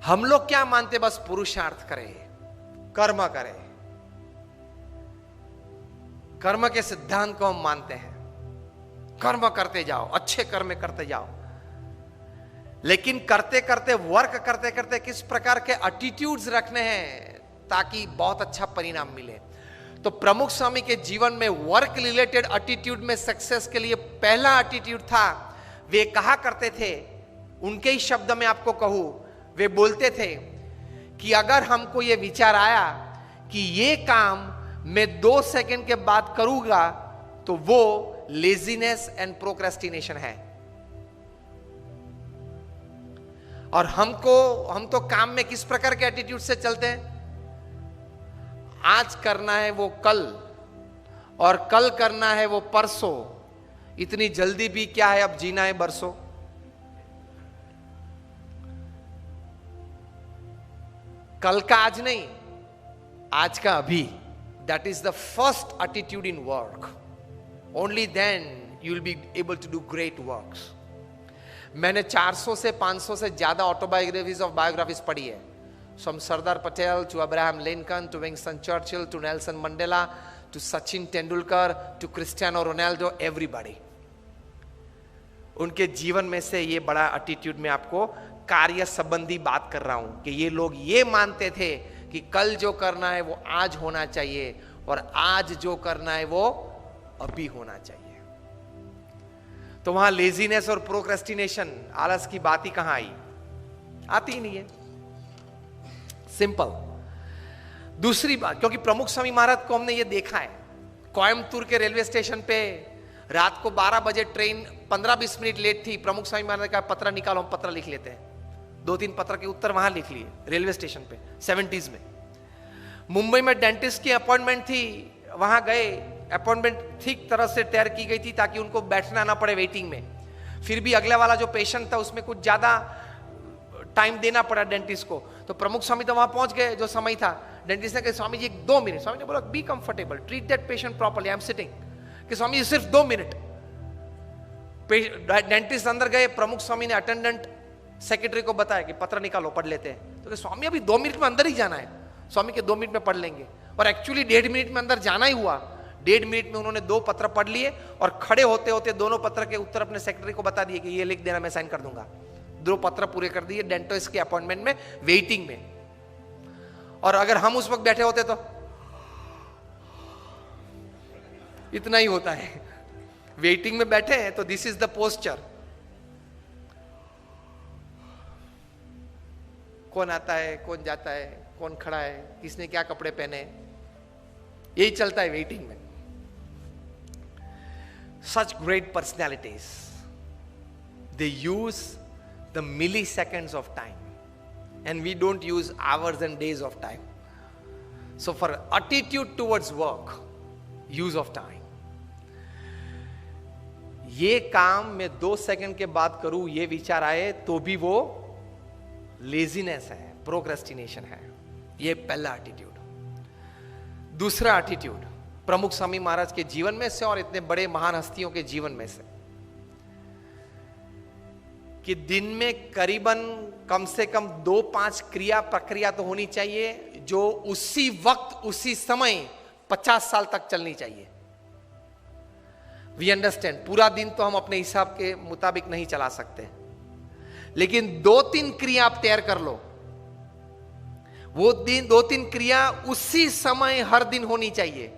हम लोग क्या मानते, बस पुरुषार्थ करें, कर्म करें, कर्म के सिद्धांत को हम मानते हैं, कर्म करते जाओ, अच्छे कर्म करते जाओ। लेकिन करते करते, वर्क करते करते किस प्रकार के एटीट्यूड्स रखने हैं ताकि बहुत अच्छा परिणाम मिले। तो प्रमुख स्वामी के जीवन में वर्क रिलेटेड एटीट्यूड में सक्सेस के लिए पहला एटीट्यूड था, वे कहा करते थे, उनके ही शब्द में आपको कहूं, वे बोलते थे कि अगर हमको यह विचार आया कि ये काम मैं 2 सेकंड के बाद करूंगा तो वो लेजीनेस एंड प्रोक्रेस्टिनेशन है। और हम तो काम में किस प्रकार के एटीट्यूड से चलते हैं, आज करना है वो कल, और कल करना है वो परसों, इतनी जल्दी भी क्या है, अब जीना है बरसों। कल का आज नहीं, आज का अभी। That is the first attitude in work. Only then you will be able to do great works. मैंने 400 से 500 से ज्यादा ऑटोबायोग्राफीज ऑफ बायोग्राफीज पढ़ी है, from Sardar Patel to Abraham Lincoln to Winston Churchill to Nelson Mandela to Sachin Tendulkar to Cristiano Ronaldo, everybody. उनके जीवन में से ये बड़ा एटीट्यूड में आपको कार्य संबंधी बात कर रहा हूं कि ये लोग ये मानते थे कि कल जो करना है वो आज होना चाहिए, और आज जो करना है वो अभी होना चाहिए। तो वहां लेजीनेस और प्रोक्रेस्टिनेशन, आलस की बात ही कहां आई, आती ही नहीं है। सिंपल। दूसरी बात, क्योंकि प्रमुख स्वामी महाराज को हमने ये देखा है, कोयम्बतूर के रेलवे स्टेशन पे रात को 12 बजे ट्रेन 15-20 मिनट लेट थी, प्रमुख स्वामी महाराज का पत्र निकालो, हम पत्र लिख लेते हैं। 2-3 पत्र के उत्तर वहां लिख लिए रेलवे स्टेशन पे 70s में। मुंबई में डेंटिस्ट की अपॉइंटमेंट थी, वहां गए, अपॉइंटमेंट ठीक तरह से तैयार की गई थी ताकि उनको बैठना ना पड़े वेटिंग में। फिर भी अगले वाला जो पेशेंट था उसमें कुछ ज्यादा टाइम देना पड़ा डेंटिस्ट को, तो प्रमुख स्वामी तो वहां पहुंच गए जो समय था। डेंटिस्ट ने कहा स्वामी जी 2 मिनट, स्वामी ने बोला be comfortable, treat that patient properly, I am sitting. कि स्वामी जी सिर्फ 2 मिनट। डेंटिस्ट अंदर गए, प्रमुख स्वामी ने अटेंडेंट सेक्रेटरी को बताया कि पत्र निकालो, पढ़ लेते हैं। तो स्वामी अभी 2 मिनट में अंदर ही जाना है। स्वामी के 2 मिनट में पढ़ लेंगे, और एक्चुअली 1.5 मिनट में अंदर जाना ही हुआ। 1.5 मिनट में उन्होंने 2 पत्र पढ़ लिए, और खड़े होते होते दोनों पत्र के उत्तर अपने सेक्रेटरी को बता दिए कि ये लिख देना, मैं साइन कर दूंगा। 2 पत्र पूरे कर दिए डेंटिस्ट के अपॉइंटमेंट में, वेटिंग में। और अगर हम उस वक्त बैठे होते तो इतना ही होता है। वेटिंग में बैठे हैं तो दिस इज द पोस्चर। कौन आता है, कौन जाता है, कौन खड़ा है, किसने क्या कपड़े पहने, यही चलता है वेटिंग में। Such great personalities, they use the milliseconds of time, and we don't use hours and days of time. So for attitude towards work, use of time. ये काम मैं 2 सेकंड के बाद करूं, ये विचार आए तो भी वो लेजीनेस है, प्रोक्रेस्टिनेशन है। ये पहला एटीट्यूड। दूसरा एटीट्यूड प्रमुख स्वामी महाराज के जीवन में से और इतने बड़े महान हस्तियों के जीवन में से, कि दिन में करीबन कम से कम 2-5 क्रिया प्रक्रिया तो होनी चाहिए जो उसी वक्त उसी समय 50 साल तक चलनी चाहिए। वी अंडरस्टैंड, पूरा दिन तो हम अपने हिसाब के मुताबिक नहीं चला सकते, लेकिन 2-3 क्रिया आप तैयार कर लो। वो दिन 2-3 क्रिया उसी समय हर दिन होनी चाहिए।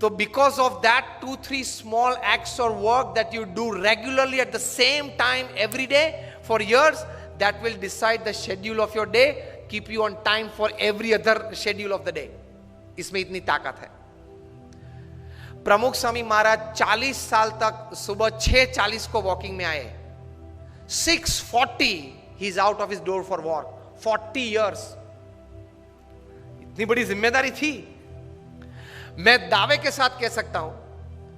तो because of that 2-3 small acts और work that you do regularly at the same time every day for years, that will decide the schedule of your day, keep you on time for every other schedule of the day. इसमें इतनी ताकत है। प्रमुख स्वामी महाराज 40 साल तक सुबह 6:40 को walking में आए, 6:40 he is out of his door for walk. 40 years, इतनी बड़ी जिम्मेदारी थी। मैं दावे के साथ कह सकता हूं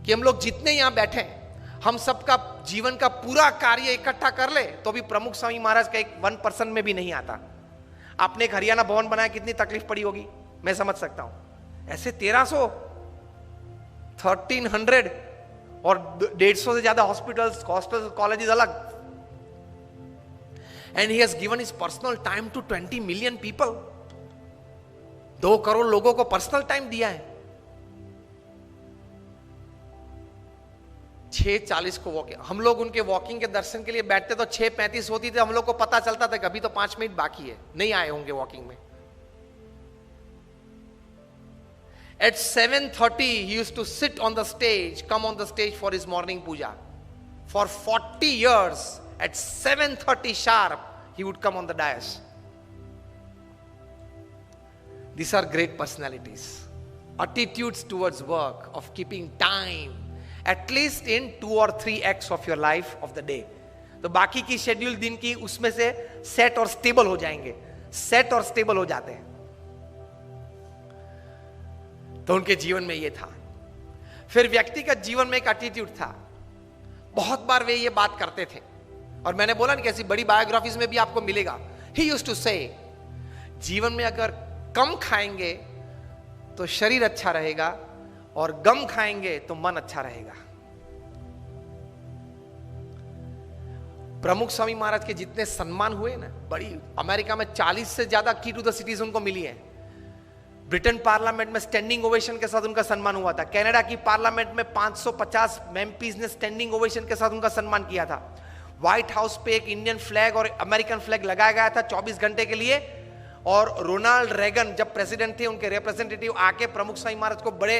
कि हम लोग जितने यहां बैठे हैं, हम सबका जीवन का पूरा कार्य इकट्ठा कर ले तो भी प्रमुख स्वामी महाराज का एक 1% में भी नहीं आता। आपने एक हरियाणा भवन बनाया, कितनी तकलीफ पड़ी होगी, मैं समझ सकता हूं। ऐसे 1300, 1300 और 150 से ज्यादा हॉस्पिटल्स, कॉलेजेस अलग। And he has given his personal time to 20 million people. 2 crore लोगों को पर्सनल टाइम दिया है. 6:40 को वॉकिंग. हम लोग उनके वॉकिंग के दर्शन के लिए बैठते तो 6:35 होती थी. हम लोग को पता चलता था कभी तो 5 मिनट बाकी है, नहीं आए होंगे वॉकिंग में. At 7:30 he used to sit on the stage, come on the stage for his morning puja. For 40 years at 7:30 sharp he would come on the dais. These are great personalities. Attitudes towards work, of keeping time at least in 2 or 3x of your life of the day. तो बाकी की schedule दिन की उसमें से set और stable हो जाएंगे. सेट और स्टेबल हो जाते हैं. तो उनके जीवन में ये था. फिर व्यक्तिगत जीवन में एक एटीट्यूड था. बहुत बार वे ये बात करते थे और मैंने बोला ना कि ऐसी बड़ी बायोग्राफीज में भी आपको मिलेगा. ही यूज्ड टू से, जीवन में अगर कम खाएंगे तो शरीर अच्छा रहेगा और गम खाएंगे तो मन अच्छा रहेगा. प्रमुख स्वामी महाराज के जितने सम्मान हुए ना, बड़ी अमेरिका में 40 से ज्यादा की टू द सिटीज उनको मिली है. ब्रिटेन पार्लियामेंट में स्टैंडिंग ओवेशन के साथ उनका सम्मान हुआ था. कनाडा की पार्लियामेंट में 550 एमपीज ने स्टैंडिंग ओवेशन के साथ उनका सम्मान किया था. व्हाइट हाउस पे एक इंडियन फ्लैग और अमेरिकन फ्लैग लगाया गया था 24 घंटे के लिए. और रोनाल्ड रेगन जब प्रेसिडेंट थे, उनके रिप्रेजेंटेटिव आके प्रमुख स्वामी महाराज को बड़े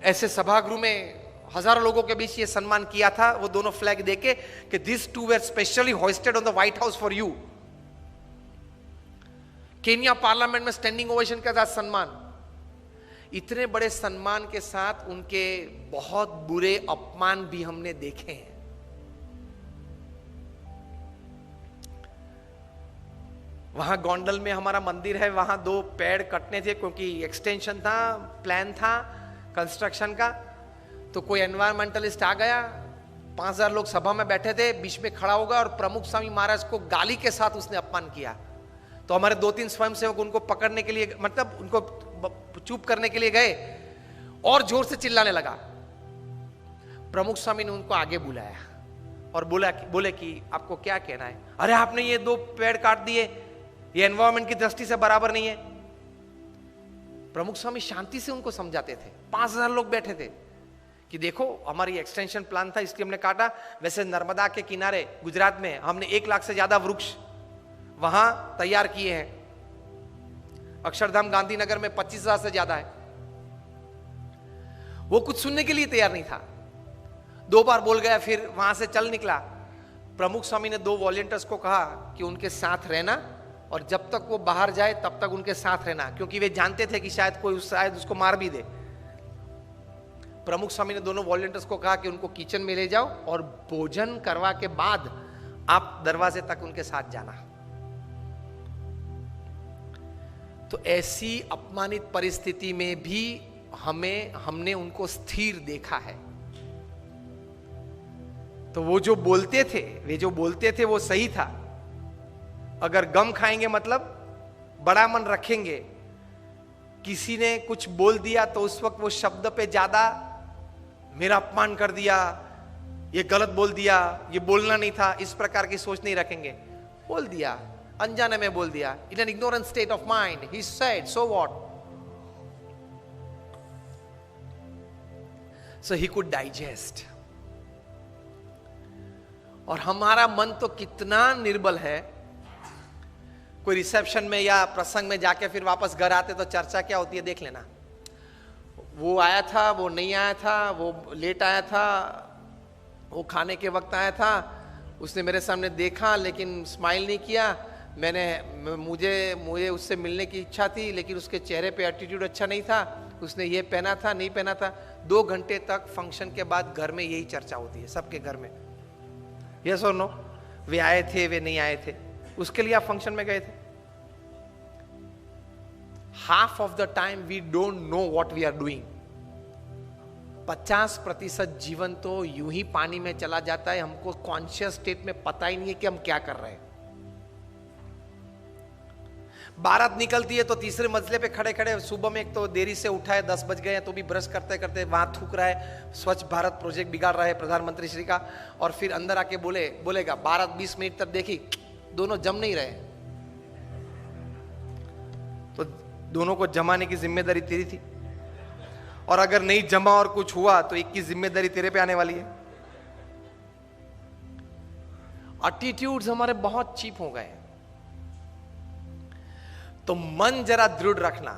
ऐसे सभागृह में हजारों लोगों के बीच ये सम्मान किया था. वो दोनों फ्लैग देके कि this two were specially hosted on the White House for you. Kenya parliament में स्टैंडिंग ओवेशन के साथ सम्मान. इतने बड़े सम्मान के साथ उनके बहुत बुरे अपमान भी हमने देखे हैं. वहां गोंडल में हमारा मंदिर है, वहां 2 पेड़ कटने थे क्योंकि एक्सटेंशन था, प्लान था कंस्ट्रक्शन का. तो कोई एनवायरमेंटलिस्ट आ गया, 5000 लोग सभा में बैठे थे, बीच में खड़ा होगा और प्रमुख स्वामी महाराज को गाली के साथ उसने अपमान किया. तो हमारे 2-3 स्वयंसेवक उनको पकड़ने के लिए, मतलब उनको चुप करने के लिए गए और जोर से चिल्लाने लगा. प्रमुख स्वामी ने उनको आगे बुलाया और बोले कि आपको क्या कहना है. अरे आपने ये 2 पेड़ काट दिए, ये एनवायरमेंट की दृष्टि से बराबर नहीं है. प्रमुख स्वामी शांति से उनको समझाते थे. 5000 लोग बैठे थे कि देखो हमारी एक्सटेंशन प्लान था इसलिए हमने काटा. वैसे नर्मदा के किनारे गुजरात में हमने 1 लाख से ज्यादा वृक्ष वहां तैयार किए हैं. अक्षरधाम गांधीनगर में 25,000 से ज्यादा है. वो कुछ सुनने के लिए तैयार नहीं था. 2 बार बोल गया, फिर वहां से चल निकला. प्रमुख स्वामी ने 2 वॉलंटियर्स को कहा कि उनके साथ रहना और जब तक वो बाहर जाए तब तक उनके साथ रहना, क्योंकि वे जानते थे कि शायद कोई उसको मार भी दे. प्रमुख स्वामी ने दोनों वॉलंटियर्स को कहा कि उनको किचन में ले जाओ और भोजन करवा के बाद आप दरवाजे तक उनके साथ जाना. तो ऐसी अपमानित परिस्थिति में भी हमने उनको स्थिर देखा है. तो वो जो बोलते थे वो सही था. अगर गम खाएंगे मतलब बड़ा मन रखेंगे. किसी ने कुछ बोल दिया तो उस वक्त वो शब्द पे ज्यादा मेरा अपमान कर दिया, ये गलत बोल दिया, ये बोलना नहीं था, इस प्रकार की सोच नहीं रखेंगे. बोल दिया, अनजाने में बोल दिया, in an ignorant state of mind, he said, so what? So he could digest. और हमारा मन तो कितना निर्बल है. कोई रिसेप्शन में या प्रसंग में जाके फिर वापस घर आते तो चर्चा क्या होती है देख लेना. वो आया था, वो नहीं आया था, वो लेट आया था, वो खाने के वक्त आया था, उसने मेरे सामने देखा लेकिन स्माइल नहीं किया. मुझे उससे मिलने की इच्छा थी लेकिन उसके चेहरे पे एटीट्यूड अच्छा नहीं था, उसने ये पहना था नहीं पहना था. 2 घंटे तक फंक्शन के बाद घर में यही चर्चा होती है सबके घर में. यस और नो? वे आए थे, वे नहीं आए थे, उसके लिए आप फंक्शन में गए थे. Half of the time we don't know what we are doing. 50% जीवन तो यूं ही पानी में चला जाता है. हमको कॉन्शियस स्टेट में पता ही नहीं है कि हम क्या कर रहे हैं. बारात निकलती है तो तीसरे मंजिले पे खड़े खड़े, सुबह में एक तो देरी से उठा है, 10 बज गए हैं तो भी ब्रश करते करते वहां थूक रहा है, स्वच्छ भारत प्रोजेक्ट बिगाड़ रहा है प्रधानमंत्री श्री का, और फिर अंदर आके बोलेगा बारात 20 मिनट तक देखी, दोनों जम नहीं रहे, तो दोनों को जमाने की जिम्मेदारी तेरी थी, और अगर नहीं जमा और कुछ हुआ तो एक की जिम्मेदारी तेरे पे आने वाली है। एटीट्यूड्स हमारे बहुत चीप हो गए। तो मन जरा दृढ़ रखना,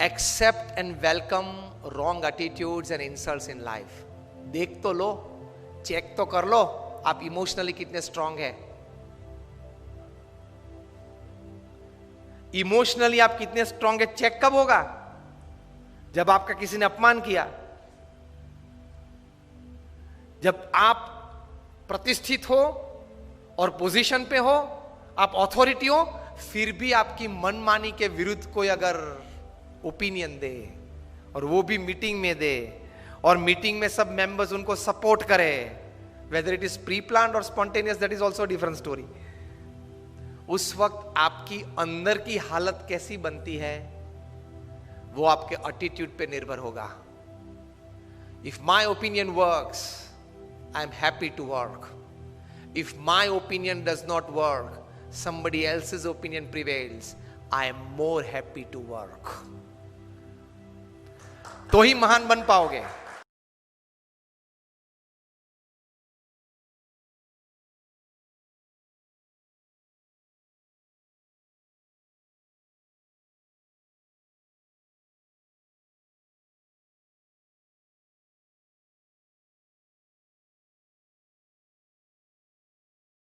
accept and welcome wrong attitudes and insults in life. देख तो लो, चेक तो कर लो आप इमोशनली कितने स्ट्रांग है, इमोशनली आप कितने स्ट्रांग है। चेक कब होगा? जब आपका किसी ने अपमान किया, जब आप प्रतिष्ठित हो और पोजीशन पे हो, आप अथॉरिटी हो, फिर भी आपकी मनमानी के विरुद्ध कोई अगर ओपिनियन दे, और वो भी मीटिंग में दे, और मीटिंग में सब मेंबर्स उनको सपोर्ट करे, whether it is pre planned और spontaneous, that is also different story. उस वक्त आपकी अंदर की हालत कैसी बनती है वो आपके एटीट्यूड पे निर्भर होगा। If my opinion works, I am happy to work. If my opinion does not work, somebody else's opinion prevails, I am more happy to work. तो ही महान बन पाओगे।